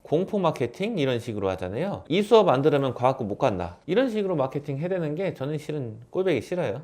공포 마케팅 이런 식으로 하잖아요. 이 수업 안 들으면 과학고 못 간다. 이런 식으로 마케팅 해대는 게 저는 실은 꼴보기 싫어요.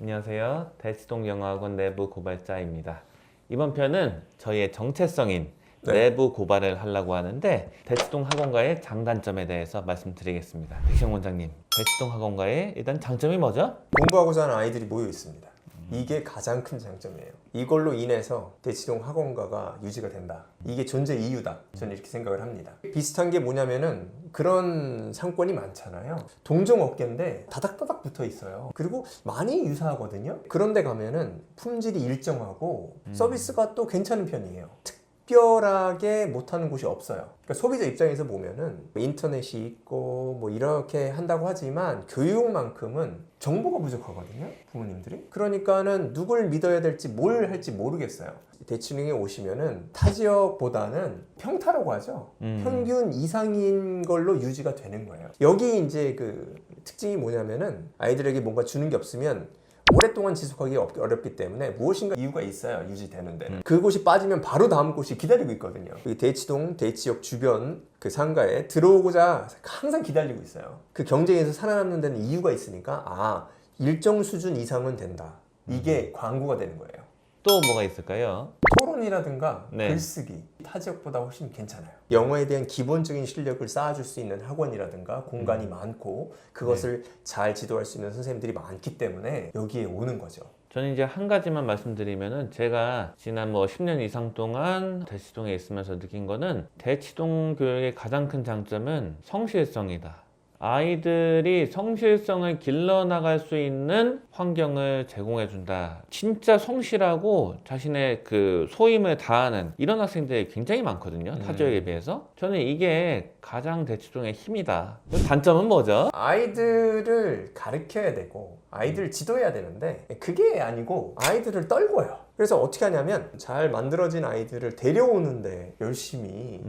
안녕하세요. 대치동영어학원 내부 고발자입니다. 이번 편은 저희의 정체성인 내부 고발을 하려고 하는데 대치동 학원가의 장단점에 대해서 말씀드리겠습니다. 백시영 원장님, 대치동 학원가의 일단 장점이 뭐죠? 공부하고자 하는 아이들이 모여 있습니다. 이게 가장 큰 장점이에요. 이걸로 인해서 대치동 학원가가 유지가 된다. 이게 존재 이유다. 저는 이렇게 생각을 합니다. 비슷한 게 뭐냐면은 그런 상권이 많잖아요. 동종업계인데 다닥다닥 붙어 있어요. 그리고 많이 유사하거든요. 그런데 가면은 품질이 일정하고 서비스가 또 괜찮은 편이에요. 특별하게 못하는 곳이 없어요. 그러니까 소비자 입장에서 보면은 인터넷이 있고 뭐 이렇게 한다고 하지만 교육만큼은 정보가 부족하거든요, 부모님들이. 그러니까는 누굴 믿어야 될지 뭘 할지 모르겠어요. 대치동에 오시면은 타 지역보다는 평타라고 하죠. 평균 이상인 걸로 유지가 되는 거예요. 여기 이제 그 특징이 뭐냐면은 아이들에게 뭔가 주는 게 없으면 오랫동안 지속하기 어렵기 때문에 무엇인가 이유가 있어요, 유지되는 데는. 그곳이 빠지면 바로 다음 곳이 기다리고 있거든요. 대치동, 대치역 주변 그 상가에 들어오고자 항상 기다리고 있어요. 그 경쟁에서 살아남는 데는 이유가 있으니까 일정 수준 이상은 된다. 이게 광고가 되는 거예요. 또 뭐가 있을까요? 토론이라든가 글쓰기 타 지역보다 훨씬 괜찮아요. 영어에 대한 기본적인 실력을 쌓아줄 수 있는 학원이라든가 공간이 많고 그것을 잘 지도할 수 있는 선생님들이 많기 때문에 여기에 오는 거죠. 저는 이제 한 가지만 말씀드리면은 제가 지난 10년 이상 동안 대치동에 있으면서 느낀 거는 대치동 교육의 가장 큰 장점은 성실성이다. 아이들이 성실성을 길러나갈 수 있는 환경을 제공해준다. 진짜 성실하고 자신의 그 소임을 다하는 이런 학생들이 굉장히 많거든요. 타 지역에 비해서. 저는 이게 가장 대치동의 힘이다. 단점은 뭐죠? 아이들을 가르쳐야 되고 아이들을 지도해야 되는데 그게 아니고 아이들을 떨궈요. 그래서 어떻게 하냐면 잘 만들어진 아이들을 데려오는데 열심히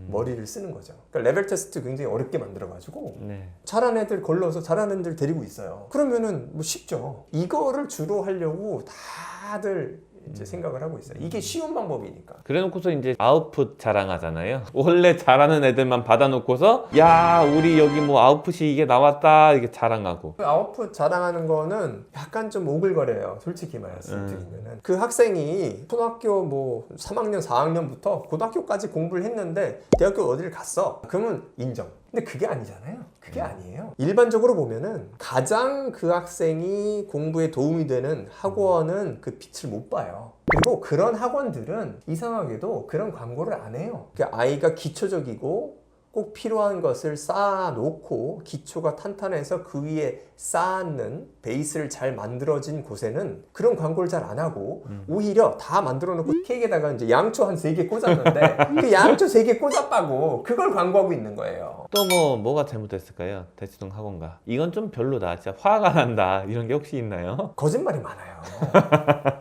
머리를 쓰는 거죠. 그러니까 레벨 테스트 굉장히 어렵게 만들어가지고 잘하는 애들 걸러서 잘하는 애들 데리고 있어요. 그러면은 뭐 쉽죠. 이거를 주로 하려고 다들 이제 생각을 하고 있어요. 이게 쉬운 방법이니까. 그래놓고서 이제 아웃풋 자랑하잖아요. 원래 잘하는 애들만 받아놓고서 야 우리 여기 뭐 아웃풋이 이게 나왔다 이게 자랑하고. 그 아웃풋 자랑하는 거는 약간 좀 오글거려요. 솔직히 말씀드리면은 그 학생이 초등학교 뭐 3학년 4학년부터 고등학교까지 공부를 했는데 대학교 어디를 갔어? 그러면 인정. 근데 그게 아니잖아요. 그게 아니에요. 일반적으로 보면은 가장 그 학생이 공부에 도움이 되는 학원은 그 빛을 못 봐요. 그리고 그런 학원들은 이상하게도 그런 광고를 안 해요. 그러니까 아이가 기초적이고 꼭 필요한 것을 쌓아놓고 기초가 탄탄해서 그 위에 쌓는 베이스를 잘 만들어진 곳에는 그런 광고를 잘 안 하고 오히려 다 만들어놓고 케이크에다가 이제 양초 한 3개 꽂았는데 그 양초 3개 꽂았다고 그걸 광고하고 있는 거예요. 또 뭐가 잘못됐을까요? 대치동 학원가. 이건 좀 별로다. 진짜 화가 난다. 이런 게 혹시 있나요? 거짓말이 많아요.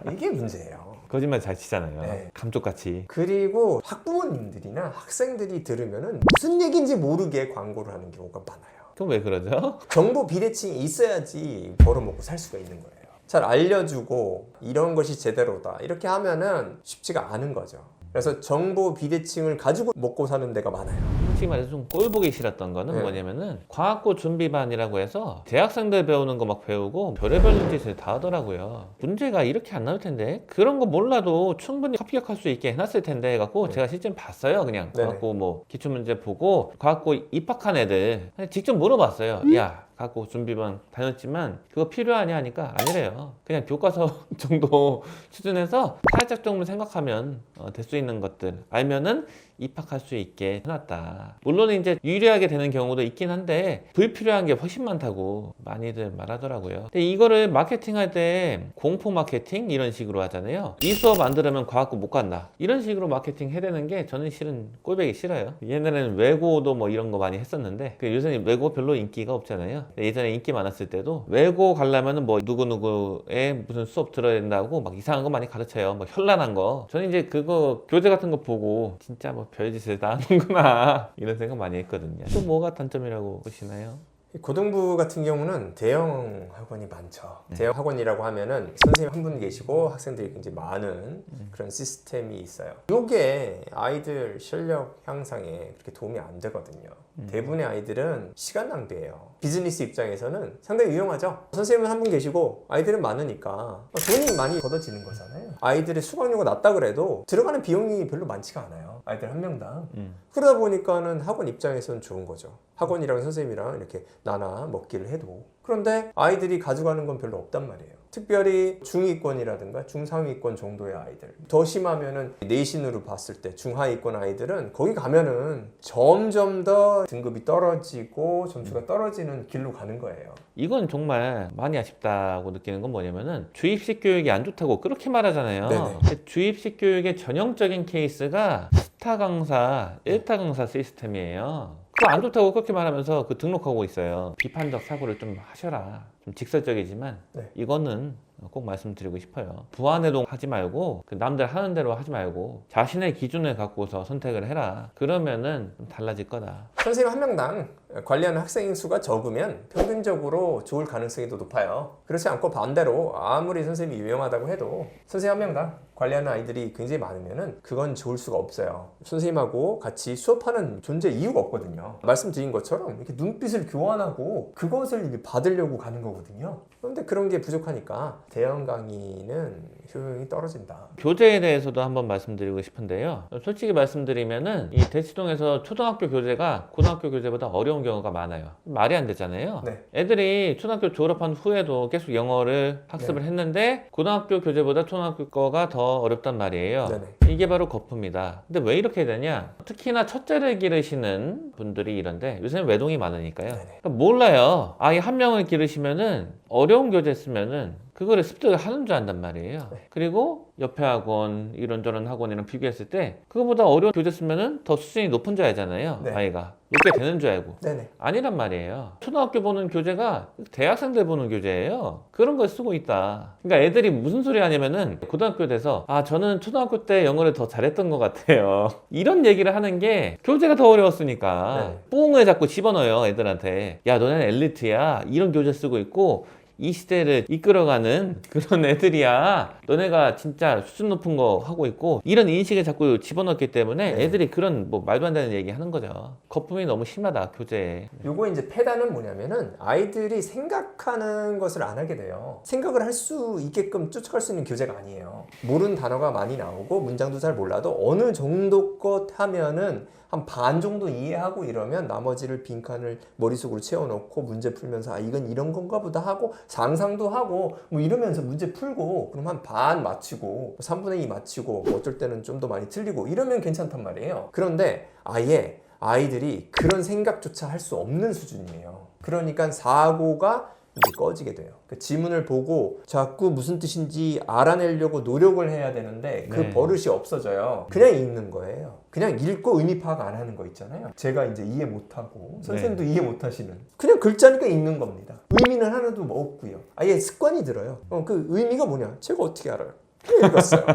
이게 문제예요. 거짓말 잘 치잖아요. 네. 감쪽같이. 그리고 학부모님들이나 학생들이 들으면은 무슨 얘기인지 모르게 광고를 하는 경우가 많아요. 그럼 왜 그러죠? 정보 비대칭이 있어야지 벌어먹고 살 수가 있는 거예요. 잘 알려주고 이런 것이 제대로다 이렇게 하면은 쉽지가 않은 거죠. 그래서 정보 비대칭을 가지고 먹고 사는 데가 많아요. 솔직히 말해서 좀 꼴보기 싫었던 거는 뭐냐면은 과학고 준비반이라고 해서 대학생들 배우는 거 막 배우고 별의별 짓을 다 하더라고요. 문제가 이렇게 안 나올 텐데 그런 거 몰라도 충분히 합격할 수 있게 해놨을 텐데 해갖고 제가 실제 봤어요. 그냥 과학고 뭐 기출문제 보고 과학고 입학한 애들 직접 물어봤어요. 야 과학고 준비반 다녔지만 그거 필요하냐 하니까 아니래요. 그냥 교과서 정도 수준에서 살짝 정도 생각하면 될 수 있는 것들 알면은 입학할 수 있게 해놨다. 물론 이제 유리하게 되는 경우도 있긴 한데 불필요한 게 훨씬 많다고 많이들 말하더라고요. 근데 이거를 마케팅할 때 공포 마케팅 이런 식으로 하잖아요. 이 수업 안 들으면 과학고 못 간다. 이런 식으로 마케팅 해대는 게 저는 실은 꼴보기 싫어요. 옛날에는 외고도 뭐 이런 거 많이 했었는데 요새는 외고 별로 인기가 없잖아요. 예전에 인기 많았을 때도 외고 가려면은 뭐 누구누구의 무슨 수업 들어야 된다고 막 이상한 거 많이 가르쳐요. 뭐 현란한 거. 저는 이제 그거 교재 같은 거 보고 진짜 뭐 별짓을 다 하는구나 이런 생각 많이 했거든요. 또 뭐가 단점이라고 보시나요? 고등부 같은 경우는 대형 학원이 많죠. 대형 학원이라고 하면은 선생님 한 분 계시고 학생들이 굉장히 많은 그런 시스템이 있어요. 이게 아이들 실력 향상에 그렇게 도움이 안 되거든요. 대부분의 아이들은 시간 낭비예요. 비즈니스 입장에서는 상당히 유용하죠. 선생님은 한 분 계시고 아이들은 많으니까 돈이 많이 걷어지는 거잖아요. 아이들의 수강료가 낮다 그래도 들어가는 비용이 별로 많지가 않아요. 아이들 한 명당. 그러다 보니까는 학원 입장에서는 좋은 거죠. 학원이랑 선생님이랑 이렇게 나눠 먹기를 해도. 그런데 아이들이 가져가는 건 별로 없단 말이에요. 특별히 중위권이라든가 중상위권 정도의 아이들, 더 심하면은 내신으로 봤을 때 중하위권 아이들은 거기 가면은 점점 더 등급이 떨어지고 점수가 떨어지는 길로 가는 거예요. 이건 정말 많이 아쉽다고 느끼는 건 뭐냐면은 주입식 교육이 안 좋다고 그렇게 말하잖아요. 네네. 근데 주입식 교육의 전형적인 케이스가 스타 강사, 1타 강사 시스템이에요. 그거 안 좋다고 그렇게 말하면서 그 등록하고 있어요. 비판적 사고를 좀 하셔라. 좀 직설적이지만 네. 이거는 꼭 말씀드리고 싶어요. 부안해동 하지 말고 그 남들 하는 대로 하지 말고 자신의 기준을 갖고서 선택을 해라. 그러면은 좀 달라질 거다. 선생님 한 명당 관리하는 학생 수가 적으면 평균적으로 좋을 가능성이 더 높아요. 그렇지 않고 반대로 아무리 선생님이 유명하다고 해도 선생님 한 명당 관리하는 아이들이 굉장히 많으면은 그건 좋을 수가 없어요. 선생님하고 같이 수업하는 존재 이유가 없거든요. 말씀드린 것처럼 이렇게 눈빛을 교환하고 그것을 받으려고 가는 거거든요. 그런데 그런 게 부족하니까 대형 강의는 효용이 떨어진다. 교재에 대해서도 한번 말씀드리고 싶은데요. 솔직히 말씀드리면은 이 대치동에서 초등학교 교재가 고등학교 교재보다 어려운 경우가 많아요. 말이 안 되잖아요. 네. 애들이 초등학교 졸업한 후에도 계속 영어를 학습을 했는데 고등학교 교재보다 초등학교 거가 더 어렵단 말이에요. 네네. 이게 바로 거품이다. 근데 왜 이렇게 되냐? 특히나 첫째를 기르시는 분들이 이런데 요새는 외동이 많으니까요. 네네. 그러니까 몰라요. 아이 한 명을 기르시면은 어려운 교재 쓰면은 그거를 습득을 하는 줄 안단 말이에요. 네. 그리고 옆에 학원 이런저런 학원이랑 비교했을 때 그거보다 어려운 교재 쓰면은 더 수준이 높은 줄 알잖아요. 네. 아이가 높게 되는 줄 알고. 네네. 아니란 말이에요. 초등학교 보는 교재가 대학생들 보는 교재예요. 그런 걸 쓰고 있다. 그러니까 애들이 무슨 소리 하냐면은 고등학교 돼서 아 저는 초등학교 때 영어를 더 잘했던 것 같아요. 이런 얘기를 하는 게 교재가 더 어려웠으니까 네. 뽕을 자꾸 집어넣어요 애들한테. 야 너네는 엘리트야. 이런 교재 쓰고 있고 이 시대를 이끌어가는 그런 애들이야. 너네가 진짜 수준 높은 거 하고 있고 이런 인식을 자꾸 집어넣기 때문에 네. 애들이 그런 뭐 말도 안 되는 얘기 하는 거죠. 거품이 너무 심하다 교재에. 요거 이제 패단은 뭐냐면은 아이들이 생각하는 것을 안 하게 돼요. 생각을 할 수 있게끔 쫓아갈 수 있는 교재가 아니에요. 모르는 단어가 많이 나오고 문장도 잘 몰라도 어느 정도 것 하면은 한 반 정도 이해하고 이러면 나머지를 빈칸을 머릿속으로 채워놓고 문제 풀면서 아 이건 이런 건가 보다 하고 상상도 하고 뭐 이러면서 문제 풀고 그럼 한 반 맞히고 3분의 2 맞히고 뭐 어쩔 때는 좀 더 많이 틀리고 이러면 괜찮단 말이에요. 그런데 아예 아이들이 그런 생각조차 할 수 없는 수준이에요. 그러니까 사고가 이제 꺼지게 돼요. 그 지문을 보고 자꾸 무슨 뜻인지 알아내려고 노력을 해야 되는데 그 네. 버릇이 없어져요. 그냥 읽는 거예요. 그냥 읽고 의미 파악 안 하는 거 있잖아요. 제가 이제 이해 못하고 선생님도 이해 못하시는 그냥 글자니까 읽는 겁니다. 의미는 하나도 없고요. 아예 습관이 들어요. 그 의미가 뭐냐? 제가 어떻게 알아요? 그냥 읽었어요.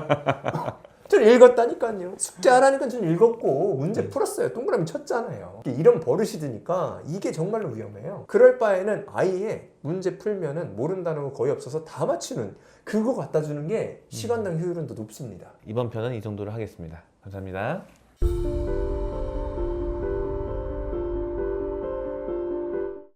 저는 읽었다니까요. 숙제 하라니까 저는 읽었고 문제 풀었어요. 동그라미 쳤잖아요. 이런 버릇이 드니까 이게 정말로 위험해요. 그럴 바에는 아예 문제 풀면은 모르는 단어가 거의 없어서 다 맞추는 그거 갖다 주는 게 시간당 효율은 더 높습니다. 이번 편은 이 정도로 하겠습니다. 감사합니다.